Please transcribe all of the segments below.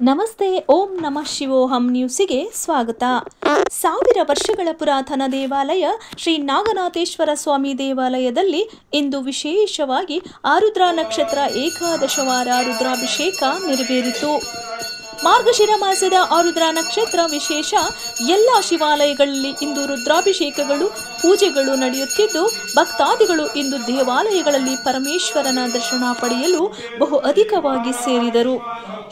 ನಮಸ್ತೆ, ಓಂ ನಮಃ ಶಿವೋಹಂ ನ್ಯೂಸಿಗೆ ಸ್ವಾಗತ. 1000 ವರ್ಷಗಳ ಪುರಾತನ ದೇವಾಲಯ ಶ್ರೀ ನಾಗನಾಥೇಶ್ವರ ಸ್ವಾಮಿ ದೇವಾಲಯದಲ್ಲಿ ಇಂದು ವಿಶೇಷವಾಗಿ ಆರುದ್ರಾ ನಕ್ಷತ್ರ ಏಕಾದಶವಾರ ರುದ್ರಾಭಿಷೇಕ ನೆರವೇರಿತು. ಮಾರ್ಗಶಿರ ಮಾಸದ ಆರುದ್ರಾ ನಕ್ಷತ್ರ ವಿಶೇಷ. ಎಲ್ಲ ಶಿವಾಲಯಗಳಲ್ಲಿ ಇಂದು ರುದ್ರಾಭಿಷೇಕಗಳು, ಪೂಜೆಗಳು ನಡೆಯುತ್ತಿದ್ದು, ಭಕ್ತಾದಿಗಳು ಇಂದು ದೇವಾಲಯಗಳಲ್ಲಿ ಪರಮೇಶ್ವರನ ದರ್ಶನ ಪಡೆಯಲು ಬಹು ಅಧಿಕವಾಗಿ ಸೇರಿದರು.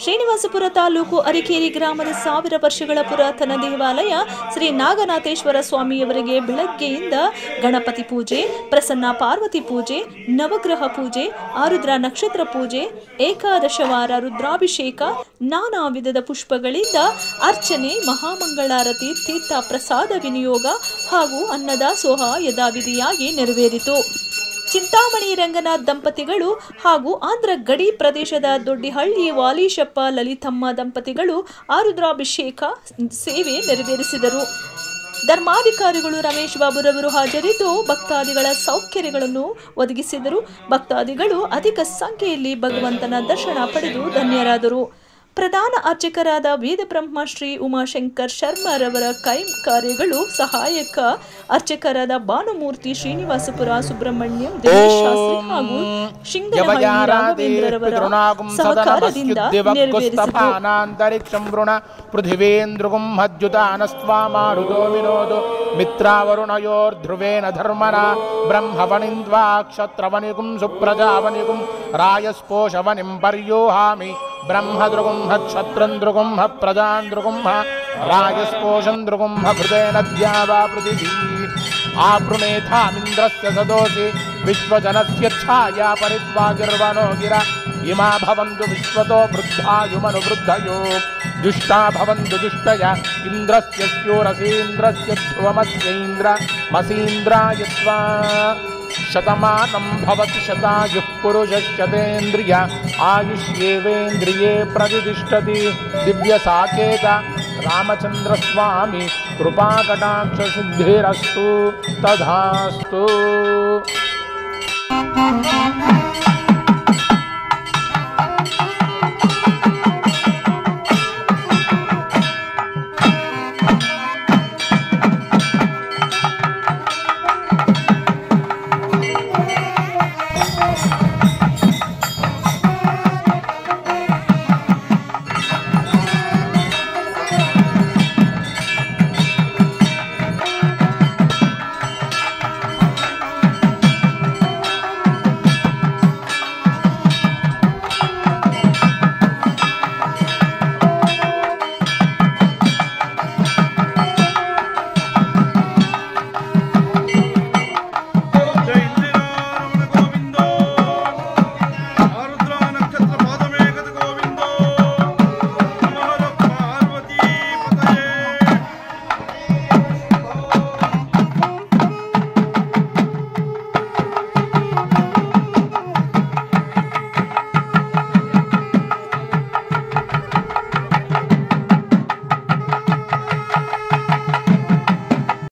ಶ್ರೀನಿವಾಸಪುರ ತಾಲೂಕು ಅರಿಕೇರಿ ಗ್ರಾಮದ 1000 ವರ್ಷಗಳ ಪುರಾತನ ದೇವಾಲಯ ಶ್ರೀ ನಾಗನಾಥೇಶ್ವರ ಸ್ವಾಮಿಯವರಿಗೆ ಬೆಳಗ್ಗೆಯಿಂದ ಗಣಪತಿ ಪೂಜೆ, ಪ್ರಸನ್ನ ಪಾರ್ವತಿ ಪೂಜೆ, ನವಗ್ರಹ ಪೂಜೆ, ಆರುದ್ರಾ ನಕ್ಷತ್ರ ಪೂಜೆ, ಏಕಾದಶವಾರ ರುದ್ರಾಭಿಷೇಕ, ನಾನಾ ವಿಧದ ಪುಷ್ಪಗಳಿಂದ ಅರ್ಚನೆ, ಮಹಾಮಂಗಳಾರತಿ, ತೀರ್ಥ ಪ್ರಸಾದ ವಿನಿಯೋಗ ಹಾಗೂ ಅನ್ನದಾಸೋಹ ಯಥಾವಿಧಿಯಾಗಿ ನೆರವೇರಿತು. ಚಿಂತಾಮಣಿ ರಂಗನಾಥ್ ದಂಪತಿಗಳು ಹಾಗೂ ಆಂಧ್ರ ಗಡಿ ಪ್ರದೇಶದ ದೊಡ್ಡಿಹಳ್ಳಿ ವಾಲೀಶಪ್ಪ ಲಲಿತಮ್ಮ ದಂಪತಿಗಳು ಆರುದ್ರಾಭಿಷೇಕ ಸೇವೆ ನೆರವೇರಿಸಿದರು. ಧರ್ಮಾಧಿಕಾರಿಗಳು ರಮೇಶ್ ಬಾಬುರವರು ಹಾಜರಿದ್ದು ಭಕ್ತಾದಿಗಳ ಸೌಕರ್ಯಗಳನ್ನು ಒದಗಿಸಿದರು. ಭಕ್ತಾದಿಗಳು ಅಧಿಕ ಸಂಖ್ಯೆಯಲ್ಲಿ ಭಗವಂತನ ದರ್ಶನ ಪಡೆದು ಧನ್ಯರಾದರು. ಪ್ರಧಾನ ಅರ್ಚಕರಾದ ವೇದಬ್ರಹ್ಮ ಶ್ರೀ ಉಮಾಶಂಕರ್ ಶರ್ಮರವರ ಕೈಂಕರ್ಯಗಳು, ಸಹಾಯಕ ಅರ್ಚಕರಾದ ಭಾನುಮೂರ್ತಿ ಶ್ರೀನಿವಾಸಪುರ ಸುಬ್ರಹ್ಮಣ್ಯಂ ದಿನೇಶ್ ಶಾಸ್ತ್ರಿ ಹಾಗೂ ಶಿಂಗನಹಳ್ಳಿ ರಾಘವೇಂದ್ರರವರ ಸಹಕಾರದಿಂದ ಬ್ರಹ್ಮದೃಗುಂಹ ಕ್ಷತ್ರಂದೃಗುಂಹ ಪ್ರಜಾಂದೃಗುಂಹ ರಾಜಸ್ಪೋಷಂದೃಗುಂಹ ಹೃದಯ ನದ್ಯಾವಾ ಪೃಥಿವೀ ಆಪೃಣೇಥಾಮಿಂದ್ರಸ್ಯ ಸದೋಸಿ ವಿಶ್ವಜನಸ್ಯ ಛಾಯಾ ಪರಿತ್ವಾಗಿರ್ವನೋ ಗಿರ ಇಮಾ ಭವಂತು ವಿಶ್ವತೋ ವೃದ್ಧಾಯುಮನುವೃದ್ಧಯೋ ದುಷ್ಟಾ ಭವಂತು ದುಷ್ಟಯ ಇಂದ್ರಸ್ಯ ಸ್ಯೂರಸೀಂದ್ರಸ್ಯ ಧ್ರುವಮಸ್ಯೈಂದ್ರ ಮಸೀಂದ್ರಾಯತ್ವಾ ಶತಮಾನಂ ಭವತಿ ಶತಾಯುಃ ಪುರುಷಃ ಶತೇಂದ್ರಿಯ ಆಯುಷ್ಯೇವೇಂದ್ರಿಯೇ ಪ್ರತಿಷ್ಠತಿ. ದಿವ್ಯ ಸಾಕೇತ ರಾಮಚಂದ್ರ ಸ್ವಾಮಿ ಕೃಪಾಕಟಾಕ್ಷ ಸಿದ್ಧಿರಸ್ತು ತಥಾಸ್ತು.